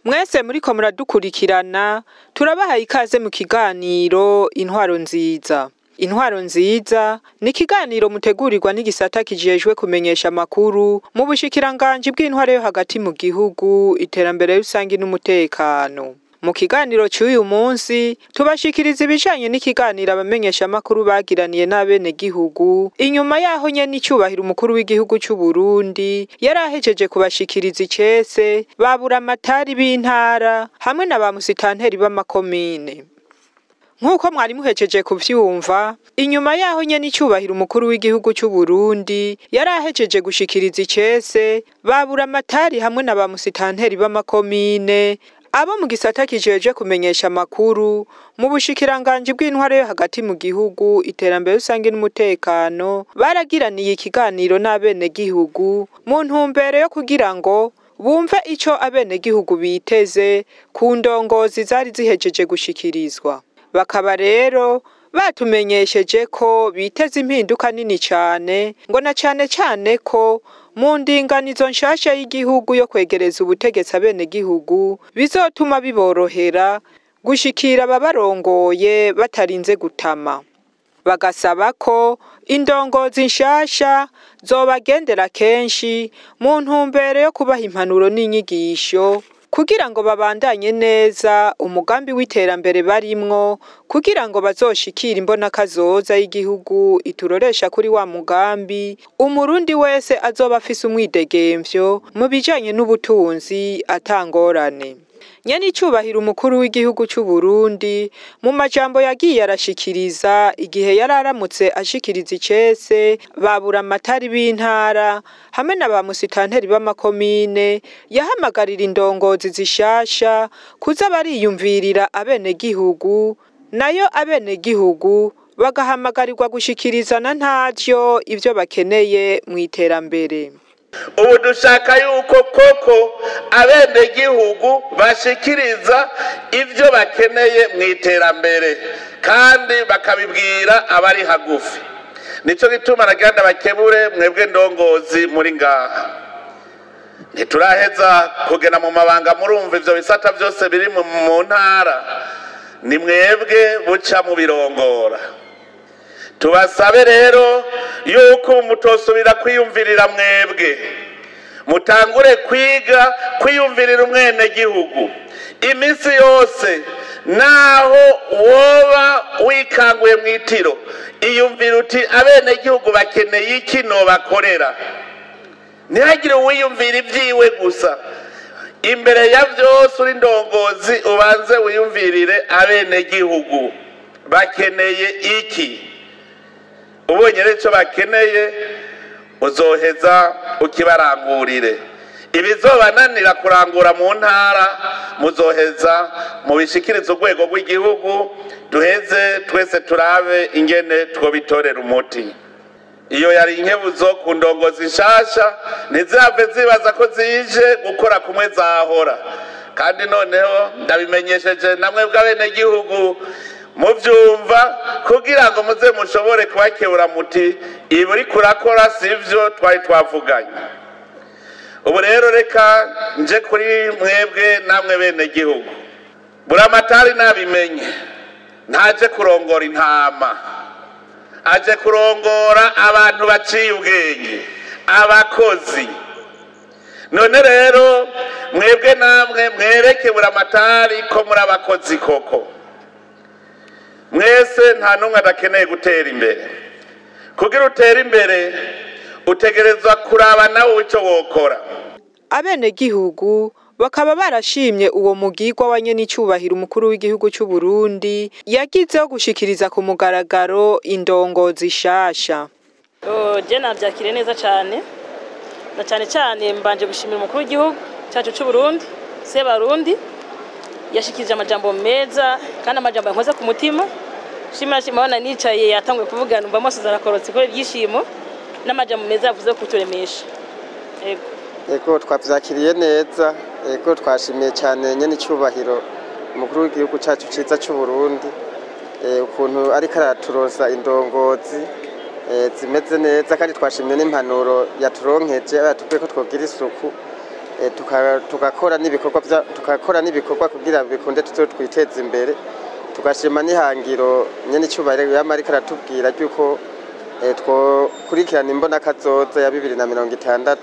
Mwese muriko muradukurikirana turabahaye ikaze mu kiganiro Intwaro Nziza. Intwaro Nziza ni ikiganiro mutegurirwa n'igisata kijejwe kumenyesha amakuru mu bushikiranganji bw'intwaro yo hagati mu gihugu, iterambere rusangi n'umutekano. Mu kiganiro cy'uyu munsi tubashikiriza ibijanye n'ikiganiro abamenyesha amakuru bagiraniye n'abene gihugu inyuma yaho nyene icubahiro umukuru w'igihugu cy'u Burundi yarahejeje kubashikiriza icese baburamatari b'intara hamwe na ba musitanteri b'amakomine. Nk'uko mwari muhejeje kuvyumva, inyuma yaho nyene icubahiro umukuru w'igihugu cy'u Burundi yarahejeje gushikiriza icese baburamatari hamwe na ba musitanteri b'amakomine, abo mu gisata kijejwe kumenyesha amakuru mu bushikiranganji bw'intwaro yo hagati mu gihugu, iterambere rusangi n'umutekano baragiraniye ikiganiro n'abene gihugu mu ntumbero yo kugira ngo bumve ico abene gihugu biteze ku ndongozi zari zihejeje gushikirizwa. Bakaba rero batumenyesheje ko biteze impinduka nini cane, ngo na cane ko mu ndinganizo nshasha y'igihugu yo kwegereza ubutegetsi abene gihugu bizotuma biborohera gushikira ababarongoye batarinze gutama. Bagasaba ko indongozi nshasha zobagendera kenshi mu ntumbero yo kubaha impanuro n'inyigisho kugira ngo babandanye neza umugambi w'iterambere barimwo, kugira ngo bazoshikire imbonakazoza y'igihugu ituroresha kuri wa mugambi umurundi wese azoba afise umwidegemvyo mu bijanye n'ubutunzi atangorane. Nyene icubahiro umukuru w'igihugu cy'u Burundi mu majambo yagiye arashikiriza igihe yararamutse ashikiriza icese baburamatari b'intara hamwe na ba musitanteri b'amakomine, yahamagarira indongozi zishasha kuza bariyumvirira abene gihugu, nayo abene gihugu bagahamagarirwa gushikirizana ntaryo ivyo bakeneye mu iterambere. Ubu dushaka yuko koko abene gihugu bashikiriza ivyo bakeneye mu iterambere kandi bakabibwira abari hagufi. Nico gituma naganda bakebure mwebwe ndongozi muri ngaha. Ntituraheza kugena mu mabanga, murumva ivyo bisata vyose biri mu ntara, ni mwebwe buca mu birongora. Tubasabe rero yuko mutosubira kwiyumvirira mwebwe, mutangure kwiga kwiyumvirira umwene gihugu iminsi yose, naho woba wikanguye mwitiro iyumvira uti abene gihugu bakeneye iki no bakorera. Ntihagire uwiyumvira ivyiwe gusa, imbere ya vyose uri ndongozi ubanze wiyumvirire abene gihugu bakeneye iki. Ubonye rero bakeneye uzoheza ukibarangurire. Ibizobananira kurangura mu ntara muzoheza mubishikiriza urwego rw'igihugu, duheze twese turabe ingene twobitorera umuti. Iyo yari inkebuzo ku ndongozi nshasha, ntizave zibaza ko zije gukora kumwe zahora. Kandi noneho ndabimenyesheje namwe bw'abene gihugu muvyumva kugira ngo muze mushobore kubakebura muti ibi uri kurakora sivyo twari twavuganye. Ubu rero reka nje kuri mwebwe namwe bene gihugu. Buramatari nabimenye, ntaje kurongora intama, aje kurongora abantu baciye ubwenge, abakozi. None rero mwebwe namwe mwereke buramatari ko muri abakozi koko. Mwese nta numwe adakeneye gutera imbere. Kugira utera imbere utegerezwa kuraba nawe ico wokora. Abene gihugu bakaba barashimye uwo mugirwa wa nyene icubahiro umukuru w'igihugu cy'u Burundi yagizeho gushikiriza ku mugaragaro indongozi shasha. Je navyakire neza cyane, na cyane mbanje gushimira umukuru w'igihugu cyacu cy'u Burundi, se Barundi, yashikirije amajambo meza kandi amajambo yankoze ku mutima shimira abana nicaye yatanguye kuvugana umva mose zarakorotse ko ibyishimo n'amajambo meza yavuze kuturemesha. Ego twavyakiriye neza, ego twashimiye cyane nyene icyubahiro umukuru w'igihugu cyacu ciza cy'u Burundi, ukuntu ariko araturoza indongozi zimeze neza, kandi twashimiye n'impanuro yaturonkeje yatubwiye ko twogira isuku tugakora n'ibikorwa kugira bikunde twiteze imbere, tugashima n'ihangiro nyene icyubahiro yama ariko aratubwira yuko twokurikirana imbona kazoza ya 2060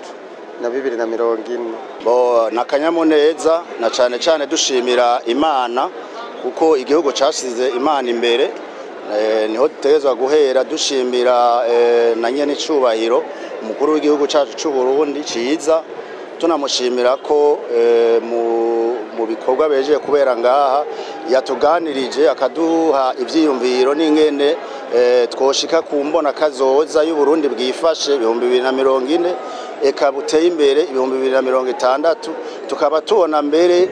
na 2040. Nakanyamuneza na cane cane dushimira Imana kuko igihugu cyasize Imana imbere, niho dutegerezwa guhera dushimira na nyene icubahiro umukuru w'igihugu cyacu cy'u Burundi ciza, tunamushimira ko mu bikorwa bejeje kubera ngaha yatuganirije akaduha ivyiyumviro n'ingene twoshika ku mbona kazoza y'u Burundi bwifashe 2040 eka buteye imbere 2060, tukaba tubona mbere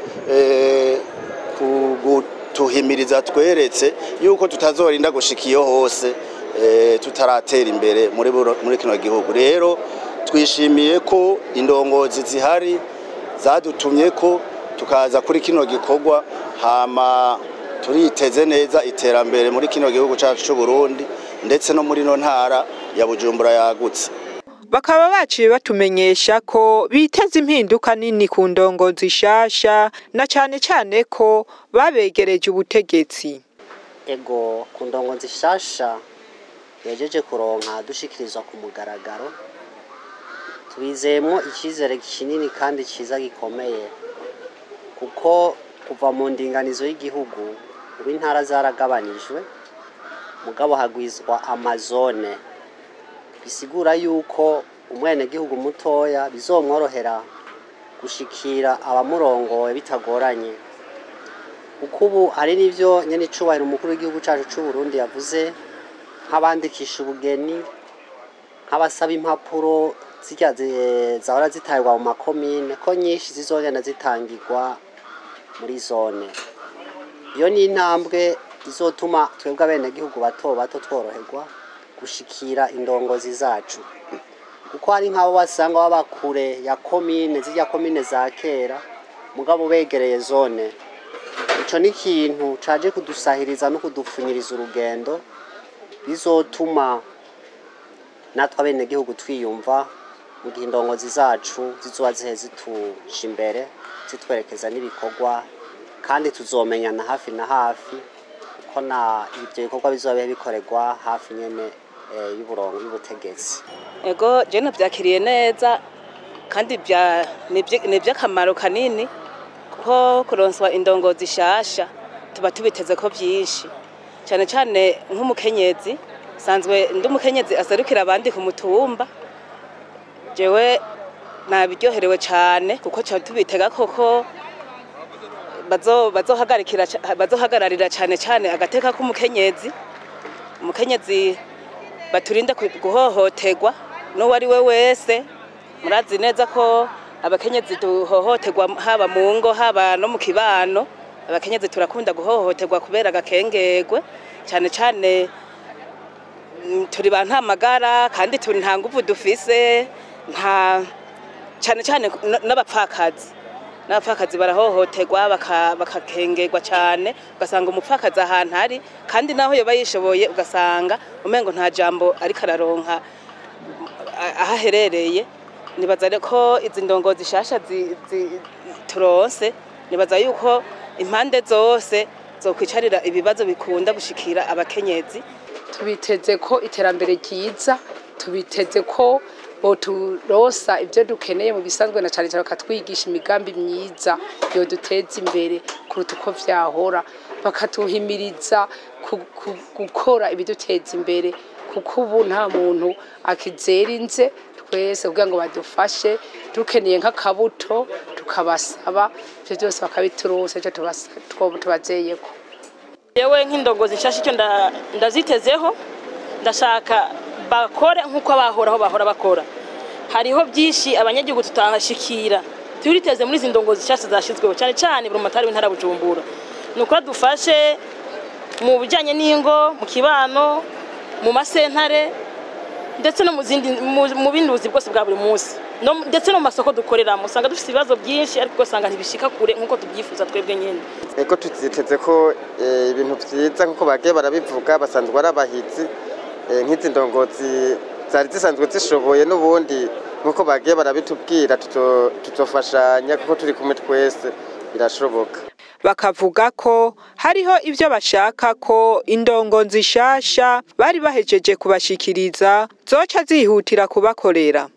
kugutuhimiriza tweretse yuko tutazorinda gushika iyo hose tutaratera imbere muri kino gihugu. Rero twishimiye ko indongozi zihari zadutumye ko tukaza kuri kino gikorwa, hama turiteze neza iterambere muri kino gihugu cyacu cy'u Burundi ndetse no muri no ntara ya Bujumbura yagutse. Bakaba baciye batumenyesha ko biteze impinduka nini ku ndongozi shasha na cane cane ko babegereje ubutegetsi. Ego ku ndongozi shasha yejeje kuronka dushikirizwa ku mugaragaro, tubizemo icyizere kinini kandi ciza gikomeye, kuko kuva mu ndinganizo y'igihugu ubu intara zaragabanijwe mugabo hagwizwa amazone, bisigura yuko umwene gihugu mutoya bizomworohera gushikira abamurongoye bitagoranye, kuko ubu ari nivyo nyene icubahiro umukuru w'igihugu cyacu cy'u Burundi yavuze, nk'abandikisha ubugeni, nk'abasaba impapuro zirya zahora zitangirwa mu makomine ko nyinshi zizogenda zitangirwa muri zone. Iyo ni intambwe izotuma twebwe abenegihugu bato bato tworoherwa gushikira indongozi zacu, kuko hari nk'abo basanga baba kure ya komine, zirya komine za kera mugabo begereye zone. Ico ni ikintu caje kudusahiriza no kudufunyiriza urugendo, bizotuma natwe abenegihugu twiyumva mu gihe indongozi zacu zizoba zituje imbere zitwerekeza n'ibikorwa, kandi tuzomenyana hafi na hafi ko na ibyo bikorwa bizoba bikorerwa hafi nyene y'uburongo y'ubutegetsi. Ego je navyakiriye neza kandi ni by'akamaro kanini, kuko kuronswa indongozi shasha tuba tubiteze ko byinshi, cyane cyane nk'umukenyezi sanzwe ndi umukenyezi aserukira abandi ku mutumba. Jewe nabiryoherewe cyane kuko tubitega koko bazohagararira cyane cyane agateka k'umukenyezi, umukenyezi baturinda guhohoterwa n'uwo ari we wese. Murazi neza ko abakenyezi duhohoterwa haba mu ngo haba no mu kibano, abakenyezi turakunda guhohoterwa kubera agakengegwe, cyane cyane turi ba ntamagara kandi turi nta nguvu dufise, cyane cyane n'abapfakazi barahohoterwa bakakengerwa cyane, ugasanga umupfakazi ahantu ari kandi naho yoba yishoboye ugasanga umengo nta jambo ariko araronka ahaherereye. Nibaza ko izi ndongozi shasha turonse, nibaza yuko impande zose zokwicarira ibibazo bikunda gushikira abakenyezi. Tubiteze ko iterambere ryiza, tubiteze ko boturosa ibyo dukeneye mu bisanzwe, na cyane cyane bakatwigisha imigambi myiza yo duteza imbere kuruta uko vyahora, bakatuhimiriza gukora ibiduteza imbere, kuko ubu nta muntu akizerinze twese kugira ngo badufashe. Dukeneye nk'akabuto tukabasaba, ibyo byose bakabiturosa, icyo tubazeyeko. Yewe nk'indongozi nshasha icyo ndazitezeho, ndashaka bakore nk'uko bahora bakora. Hariho byinshi abanyagihugu tutashikira turiteze muri izi ndongozi zishasha zashizweho cyane cyane burumatari w'intara Bujumbura nuko dufashe mu bijanye n'ingo mu kibano mu masentare ndetse no mu bindi buzi bwose bwa buri munsi ndetse no mu masoko dukoreramo usanga dufite ibibazo byinshi ariko usanga ntibishika kure nk'uko tubyifuza twebwe nyine eko tuziteze ko ibintu byiza nk'uko bagiye barabivuga basanzwe ari abahizi nk'izi ndongozi zari zisanzwe zishoboye n'ubundi nk'uko bagiye barabitubwira tutofashanya kuko turi kumwe twese birashoboka bakavuga ko hariho ivyo bashaka ko indongozi shasha bari bahejeje kubashikiriza zoca zihutira kubakorera.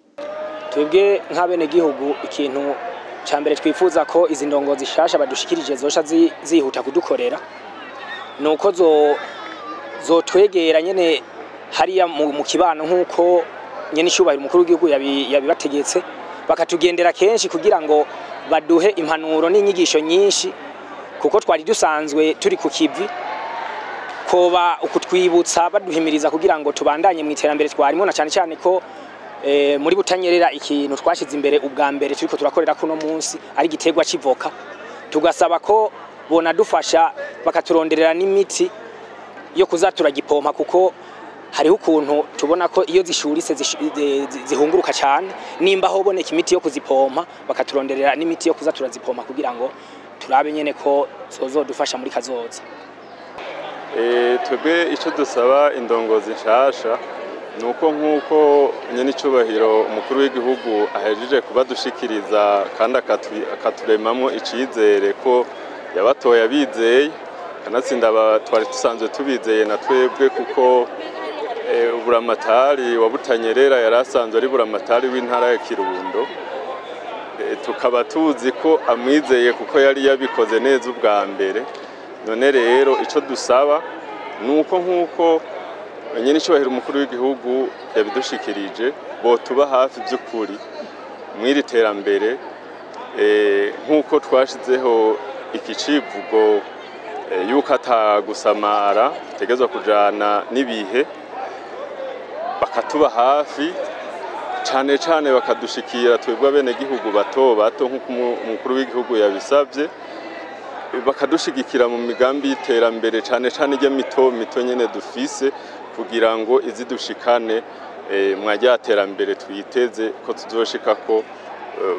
Twebwe nk'abene gihugu ikintu cyambere twifuza ko izi ndongozi shasha badushikirije zoca zihuta kudukorera nuko zotwegera nyene hariya mu kibano nk'uko nyene ishubahira umukuru w'igihugu yabibategetse bakatugendera kenshi kugira ngo baduhe impanuro n'inyigisho nyinshi kuko twari dusanzwe turi ku kivi koba ukutwibutsa baduhimiriza kugira ngo tubandanye mu iterambere twarimo na cyane cyane ko muri Butanyerera ikintu twashize imbere ubwa mbere turiko turakorera kuno munsi ari gitegwa civoka tugasaba ko bona dufasha bakaturonderera n'imiti yo kuzatura gipompa kuko hariho ukuntu tubona ko iyo zishuritse zihunguruka cyane nimba hoboneka imiti yo kuzipompa bakaturonderera n'imiti yo kuzatura zipompa kugira ngo turabe nyene ko zozodufasha muri kazoza. Twebwe icyo dusaba indongozi nshasha nuko nkuko nyene icubahiro umukuru w'igihugu ahejeje kubadushikiriza kandi akaturemamwo icizere ko yabatoye abizeye kanatsinda twari dusanzwe tubizeye na twebwe kuko buramatari wa Butanyerera yarasanzwe ari buramatari w'intara ya Kirundo tukaba tuzi ko amwizeye kuko yari yabikoze neza ubwa mbere none rero ico dusaba nuko nkuko nyene icubahiro umukuru w'igihugu yabidushikirije bo tuba hafi by'ukuri mwiri terambere nkuko twashizeho iki civugo yuko atagusamara tegezwa kujana nibihe bakatuba hafi cyane cyane bakadushikira twebwe bene gihugu bato nkuko umukuru w'igihugu yabisabye bakadushigikira mu migambi y'iterambere cyane cyane ijya mito nyene dufise kugira ngo izidushikane mwajya terambere twiteze ko tuzoshika ko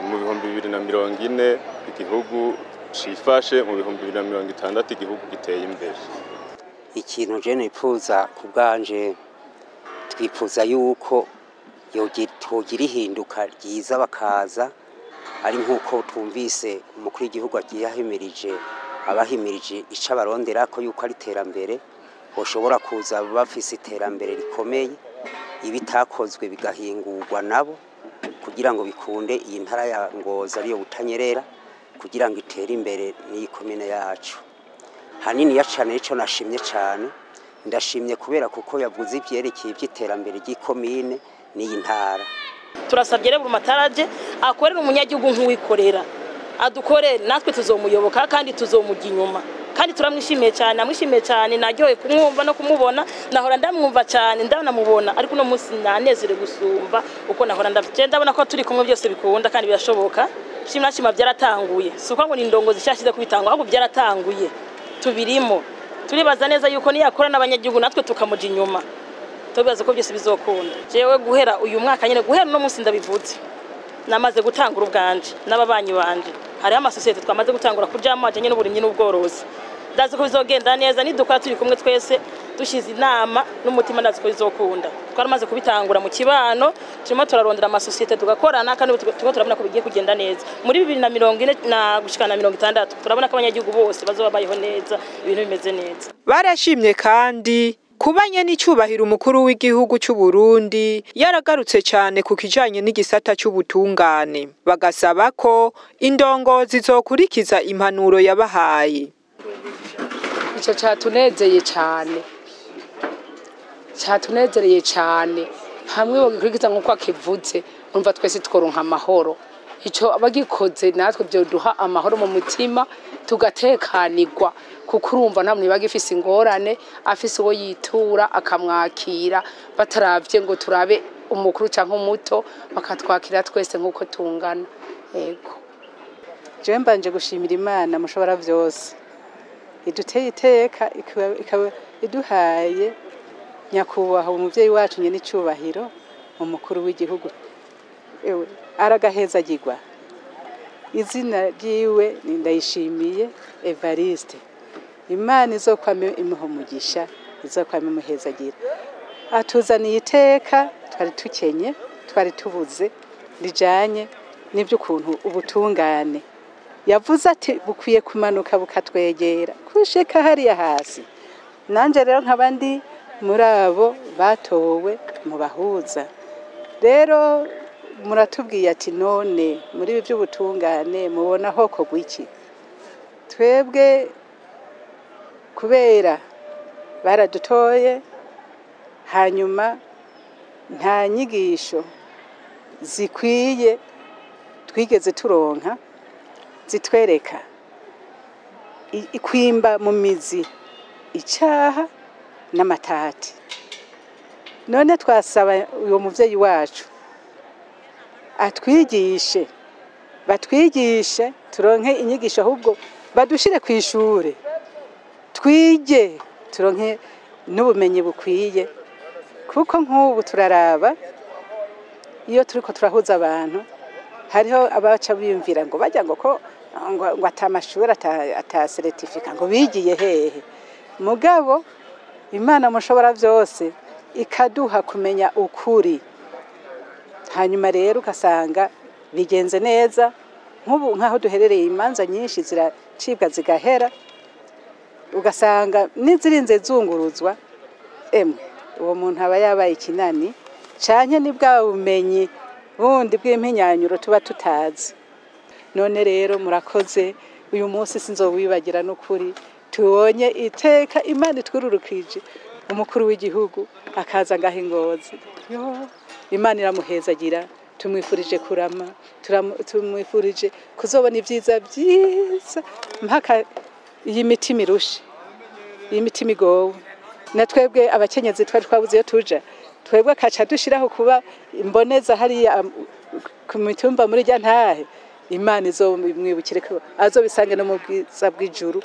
mu 2040 igihugu cifashe mu 2060 igihugu giteye imbere. Ikintu je nipfuza kubganje twifuza yuko yogira ihinduka ryiza bakaza ari nkuko tumvise umukuru w'igihugu agiyahimirije abahimirije ica barondera ko yuko ari terambere boshobora kuza bafise iterambere rikomeye ibitakozwe bigahingurwa nabo kugira ngo bikunde iyi ntara ya Ngozi ariyo Butanyerera kugira ngo itere imbere n'ikomine yacu hanini yacane ico nashimye cyane ndashimye kubera kuko yavuze ivyerekeye iby'iterambere ry'ikomine n'iyi ntara turasabye rero burumataraje akorera umunyagihugu nk'uwikorera adukorere natwe tuzomuyoboka kandi tuzomujya inyuma kandi turamwishimiye cyane naryoye kumwumva no kumubona nahora ndamwumva cyane ndanamubona ariko no munsi nanezere gusumba uko nahora ndabona ko turi kumwe byose bikunda kandi birashoboka shima byaratanguye suko ngo ni ndongozi cyashize kubitangwa ahubwo byaratanguye tubirimo turibaza neza yuko niyakora n'abanyagihugu natwe tukamuja inyuma tubibaza ko byose bizokunda jewe guhera uyu mwaka nyene guhera no munsi ndabivuze namaze gutangura ubwanje n'ababanyi banje hari amasosiyete twamaze gutangura kujamo ajanye n'uburimyi n'ubworozi ndazi ko bizogenda neza nidukora turi kumwe twese dushize inama n'umutima ndazi ko bizokunda twaramaze kubitangura mu kibano turimo turarondera amasosiyete tugakorana kandi turabona ko bigiye kugenda neza muri 2040 na gushikana 60 turabona ko abanyagihugu bose bazoba bayeho neza ibintu bimeze neza. Barashimye kandi kubanye n'icubahiro umukuru w'igihugu cy'u Burundi yaragarutse cyane ku kijanye n'igisata cy'ubutungane bagasaba ko indongozi zokurikiza impanuro yabahaye. Ico catunezereye cyane hamwe bagikurikiza nkuko akivuze umva twese tworonka amahoro ico abagikoze natwe byo duha amahoro mu mutima tugatekanirwa kuko urumva nta muntu bagifise ingorane afise uwo yitura akamwakira bataravye ngo turabe umukuru cyangwa umuto bakatwakira twese nkuko tungana yego jewe mbanje gushimira Imana mushobora vyose iduteye iteka ikaba iduhaye nyakubahwa umuvyeyi wacu nyene icubahiro umukuru w'igihugu aragahezagirwa izina ryiwe Ndayishimiye Evariste. Imana izokwame imuha umugisha izokwame imuhezagira. Atuzaniye iteka twari tukenye twari tubuze rijanye n'ivy'ukuntu ubutungane yavuze ati bukwiye kumanuka bukatwegera kushika hariya hasi. Nanje rero nk'abandi muri abo batowe mu bahuza rero muratubwiye ati none muri ibi by'ubutungane mubona hoko gwiki twebwe kubera baradutoye hanyuma nta nyigisho zikwiye twigeze turonka zitwereka ikwimba mu mizi icaha n'amatati. None twasaba uyo muvyeyi wacu atwigishe batwigishe turonke inyigisho ahubwo badushire kwishure twige turonke n'ubumenyi bukwiye kuko nk'ubu turaraba iyo turiko turahuza abantu hariho abaca biyumvira ngo bajya ngo ko ngo atamashuri ata certificate ngo bigiye hehe mugabo Imana mushobora vyose ikaduha kumenya ukuri hanyuma rero ukasanga bigenze neza nk'ubu nkaho duherereye imanza nyinshi ziracibwa zigahera ugasanga nizirinze zunguruzwa uwo muntu aba yabaye ikinani canke ni bwa bumenyi bundi bw'impinyanyuro tuba tutazi. None rero murakoze uyu munsi sinzowibagira n'ukuri tubonye iteka Imana itwururukije umukuru w'igihugu akaza ngaho Ingozi. Imana iramuhezagira tumwifurije kurama tumwifurije kuzobona ibyiza byiza mpaka iyi mitima irushe iyi mitima igowe na twebwe abakenyezi twari twabuze iyo tuja twebwe akaca dushiraho kuba imboneza hariya ku mitumba muri rya ntahe Imana izomwibukire ko azobisange no mu bwiza bw'ijuru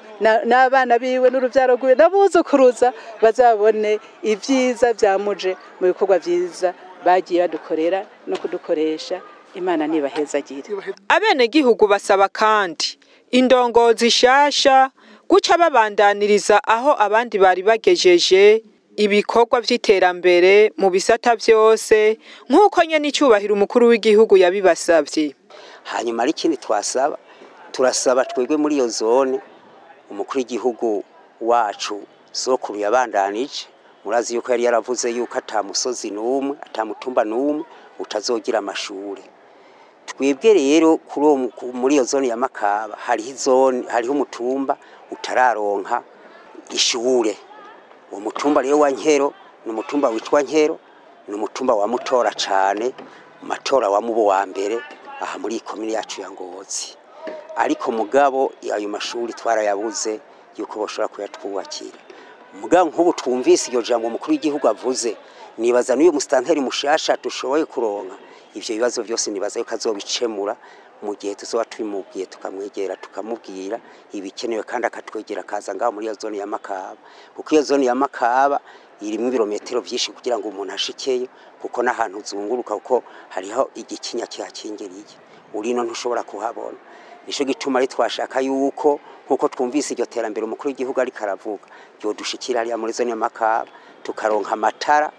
n'abana biwe n'uruvyaro rwiwe nabuzukuruza bazabone ivyiza byamuje mu bikorwa vyiza bagiye badukorera no kudukoresha. Imana nibahezagire. Abene gihugu basaba kandi indongozi shasha guca babandaniriza aho abandi bari bagejeje ibikorwa vy'iterambere mu bisata vyose nk'uko nyene icubahiro umukuru w'igihugu yabibasavye. Hanyuma ari ikindi turasaba twebwe muri iyo zone umukuru w'igihugu wacu sokuru yabandanije murazi yuko yari yaravuze yuko atamusozi n'umwe atamutumba n'umwe utazogira amashure. Twebwe rero muri iyo zone ya Makaba hariho umutumba utararonka ishure. Uwo mutumba rero wa Nkero ni umutumba witwa Nkero ni umutumba wa mutora cane matora wa mubo wa mbere aha muri komine yacu ya Ngozi. Ariko mugabo ayo mashuri twarayabuze yuko boshobora kuyatwubakira. Mugabo nk'ubu twumvise iyo jambo umukuru w'igihugu avuze nibaza n'uyu mustanteri mushasha tushoboye kuronka ivyo bibazo byose nibaza yuko azobicemura mu gihe tuzoba twimubwiye tukamwegera tukamubwira ibikenewe kandi akatwegera kaza ngaho muri iyo zone ya Makaba kuko iyo zone ya Makaba irimo ibirometero byinshi kugira ngo umuntu ashikeyo kuko nahantu zunguruka kuko hariho igikinya cyakingiriye urino ntushobora kuhabona. Nisho gituma ari twashaka yuko nkuko twumvise iryo terambere umukuru w'igihugu ari karavuga byo dushikira ari muri zone ya Makaba tukaronka amatara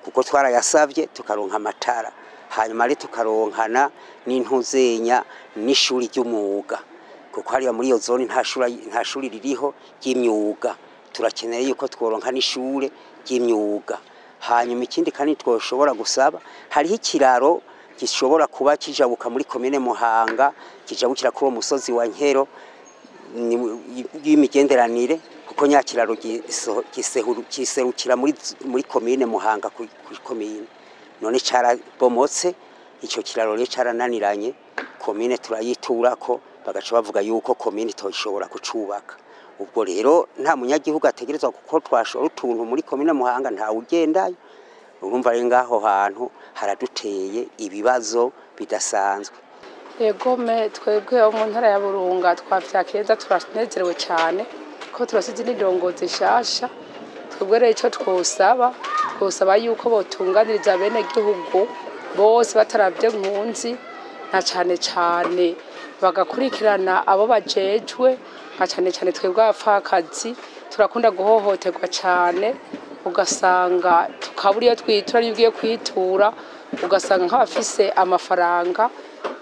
kuko twarayasavye tukaronka amatara hanyuma ari tukaronkana n'intuzenya n'ishuri ry'umwuga kuko hariya muri iyo zone nta shuri ririho ry'imyuga turakeneye yuko tworonka n'ishure ry'imyuga. Hanyuma ikindi kandi twoshobora gusaba hariho ikiraro gishobora kuba kijabuka muri komine Muhanga kijabukira kuri uwo musozi wa Nkero y'imigenderanire kuko nyakiraro giserukira muri komine Muhanga ku komine none carabomotse ico kiraro rero carananiranye komine turayiturako bagaca bavuga yuko komine toshobora kucubaka. Ubwo rero nta munyagihugu ategerezwa kuko twashora utuntu muri komine Muhanga nta ugendayo. Urumva rero ngaho hantu haraduteye ibibazo bidasanzwe. Egome twebwe mu ntara ya Burunga twavyakeza turanezerewe cyane ko turasize n'indongozi shasha. Twebwe rero ico twosaba yuko botunganiriza bene gihugu bose bataravye nkunzi na cane bagakurikirana abo bajejwe nka cane twebwe abapfakazi turakunda guhohoterwa cyane, ugasanga tukaburiyo twitura yugiye kwitura ugasanga nk'abafise amafaranga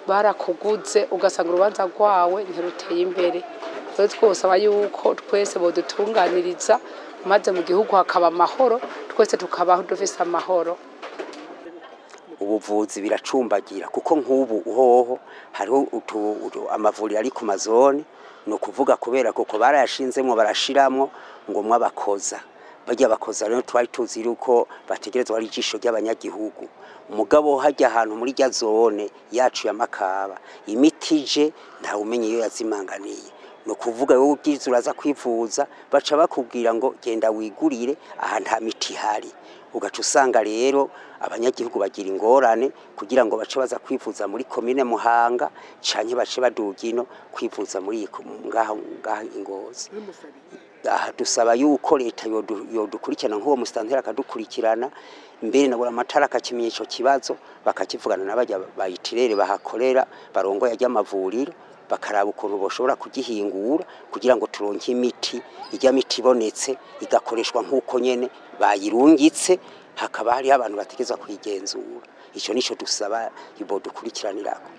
barakuguze ugasanga urubanza rwawe ntiruteye imbere. Rero twosaba yuko twese bodutunganiriza maze mu gihugu hakaba amahoro, twese tukabaho dufise amahoro. Ubuvuzi biracumbagira kuko nk'ubu uhoho hariho amavuriro ari ku mazone, no kuvuga kubera kuko barayashinzemo barashiramwo ngo mwabakoza bajya bakoza. Rero twari tuzi yuko bategerezwa ari ijisho ry'abanyagihugu. Umugabo hajya ahantu muri rya zone yacu ya Makaba imitije nta umenye iyo yazimanganiye, no kuvuga wowe ubwiza uraza kwivuza baca bakubwira ngo genda wigurire aha nta miti hari, ugaca usanga rero abanyagihugu bagira ingorane kugira ngo bace baza kwivuza muri komine Muhanga canke bace badugino kwivuza muri ngaha Ingozi. Aha dusaba yuko leta yodukurikirana nk'uwo musitanteri akadukurikirana mbere nabura amatara akakimenya ico kibazo bakakivugana n'abajya bayitirere bahakorera barongoye y'amavuriro bakaraba ukuntu boshobora kugihingura kugira ngo turonke imiti ijya miti ibonetse igakoreshwa nk'uko nyene bayirungitse, hakaba hari abantu bategeza kwigenzura. Ico nico dusaba ibodukurikiranirako.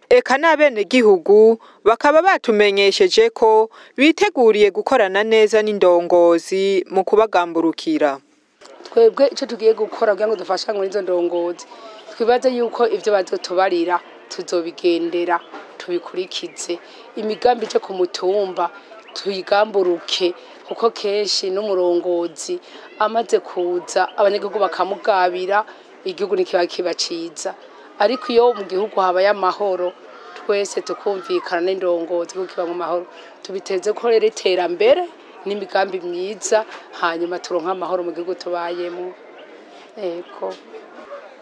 Eka n'abene gihugu bakaba batumenyesheje ko biteguriye gukorana neza n'indongozi mu kubagamburukira. Twebwe ico tugiye gukora kugira ngo dufashe muri izo ndongozi, twibaze yuko ivyo bazotubarira tuzobigendera tubikurikize, imigambi je ku mutumba tuyigamburuke kuko kenshi n'umurongozi amaze kuza abanyagihugu bakamugabira igihugu nikiba kibaciza. Ariko iyo mu gihugu habaye amahoro twese tukumvikana n'indongozi kuko kiba mu mahoro tubiteze ko rero iterambere n'imigambi myiza hanyuma turonka amahoro mu gihugu tubayemo. Eko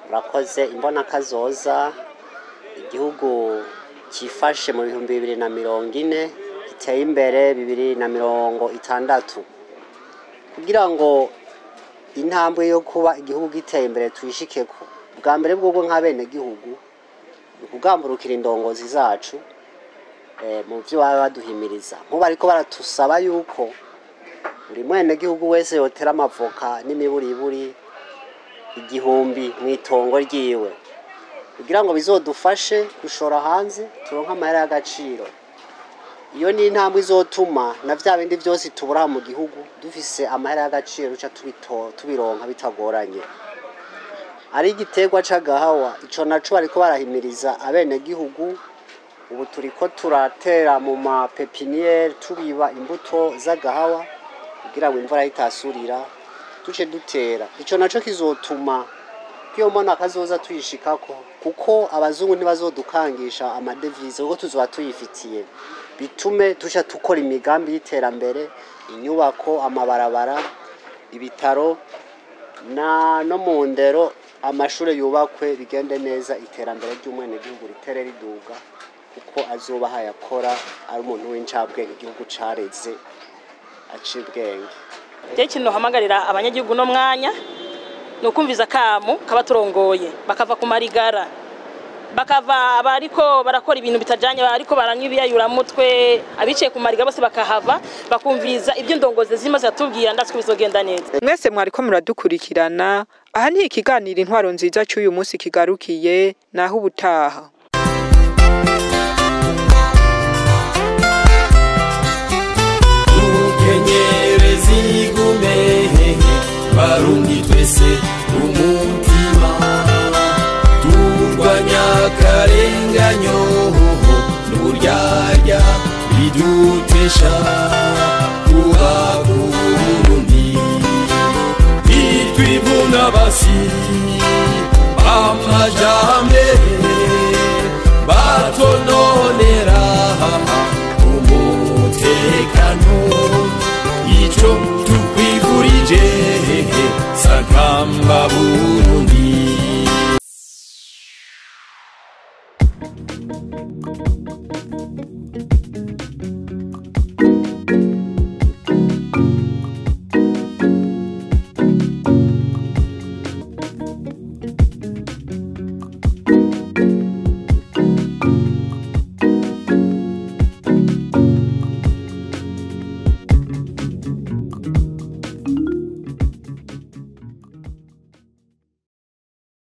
urakoze imbona kazoza igihugu kifashe mu 2040 giteye imbere 2060 kugira ngo intambwe yo kuba igihugu giteye imbere tuyishikeko bwa mbere bwo nk'abene gihugu kugamburukira indongozi zacu mu byo baduhimiriza nkuba ariko baratusaba yuko buri mwene gihugu wese yotera amavoka n'imiburiburi igihumbi mwitongo ryiwe kugira ngo bizodufashe gushora hanze turonka amahera y'agaciro. Iyo ni intambwe izotuma na vya bindi byose tubura mu gihugu dufise amahera y'agaciro uca tubironka bitagoranye. Ari igiterwa c'agahawa ico naco bariko barahimiriza abene gihugu. Ubu turiko turatera mu ma pepiniere tubiba imbuto z'agahawa kugira ngo imvura itasurira tuce dutera. Ico naco kizotuma kiyo mbona kazoza tuyishikako kuko abazungu ntibazodukangisha amadevize kuko tuzoba tuyifitiye, bitume tuca tukora imigambi y'iterambere, inyubako, amabarabara, ibitaro no mu ndero amashure yubakwe bigende neza, iterambere ry'umwene gihugu ritere riduga kuko azoba hayakora ari umuntu w'incabwenge igihugu careze acibwenge. Je kintu hamagarira abanyagihugu no mwanya no kumviza kamu kabaturongoye bakava ku marigara bakava abariko barakora ibintu bitajanye ariko baranywa ibiyayura mutwe abicaye ku marigara bose bakahava bakumviriza ibyo ndongoze zimaze atubwira ndatswe bizogenda neza. Mwese mwariko muradukurikirana aha ni ikiganiro intwaro nziza cy'uyu munsi kigarukiye naho ubutaha. Ukenyerezi gumehe barundi twese umutima turwanya akarenganyo n'uburyarya bidutesha kuba Burundi bitwivuna basi amajambere batononera umutekano ico tukwifurije sakamba